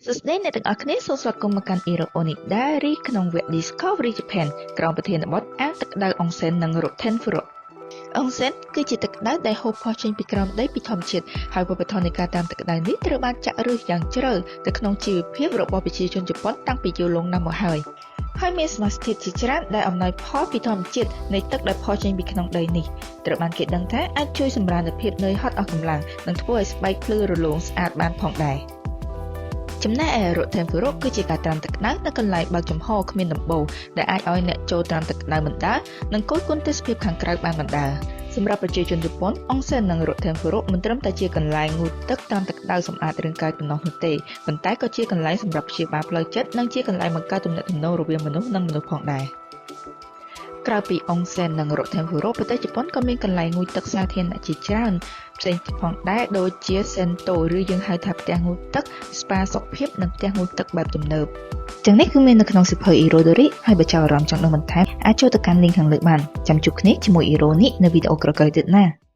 សួស្តីអ្នកទាំងអស់គ្នាសូមស្វាគមន៍មកកាន់ Iro Onidari ក្នុងវគ្គ Discovery Japan ក្រោមប្រធានបទអាងទឹកក្តៅអុងសែននិងរថេនហ្វូរ៉ូអុងសែនគឺជាទឹកក្តៅដែលហូរផុសចេញពីក្រោមដីពីធម្មជាតិហើយវប្បធម៌នៃការតាមទឹកក្តៅនេះត្រូវបានចាក់ឫសយ៉ាងជ្រៅទៅក្នុងជីវភាពរបស់ប្រជាជនជប៉ុនតាំងពីយូរលង់ណាស់មកហើយមានសមាសធាតុជាច្រើនដែលអំណោយផលពីធម្មជាតិនៃទឹកដែលផុសចេញពីក្នុងដីនេះត្រូវបានគេដឹងថាអាចជួយសម្រាលភាពនឿយហត់អស់កម្លាំងនិងធ្វើឲ្យស្បែកភ្លឺរលោងស្អាតបានផងដែរចំណែកឯរថេនហ្វូរ៉ូគឺជាការត្រាំទឹកក្តៅនៅកន្លែងបើកចំហគ្មានដំបូលដែលអាចឲ្យអ្នកចូលត្រាំទឹកក្តៅបណ្ដានិងគយគន់ទេសភាពខាងក្រៅបានបណ្ដាសម្រាប់ប្រជាជនជប៉ុនអុងសែននិងរថេនហ្វូរ៉ូមិនត្រឹមតែជាកន្លែងងូតទឹកត្រាំទឹកក្តៅសម្អាតរាងកាយប៉ុណ្ណោះនោះទេប៉ុន្តែក៏ជាកន្លែងសម្រាប់ព្យាបាលផ្លូវចិត្តនិងជាកន្លែងបង្កើតទំនាក់ទំនងរវាងមនុស្សនិងមនុស្សផងដែរក្រៅពីអុងសែននិងរថេនហ្វូរ៉ូប្រទេសជប៉ុនក៏មានកន្លែងងូតទឹកសាធារណៈជាច្រើនផ្សេងទៀតផងដែរដូចជាសេនតូឬយើងហៅថាផ្ទះងូតទឹកស្ប៉ាសុខភាពនិងផ្ទះងូតទឹកបែបទំនើបទាំងនេះគឺមាននៅក្នុងសៀវភៅ Irodori ហើយបើចាប់អារម្មណ៍ចង់ដឹងបន្ថែមអាចចូលទៅកាន់ link ខាងលើបានចាំជួបគ្នាជាមួយ Iro នេះនៅវីដេអូក្រោយៗទៀតណា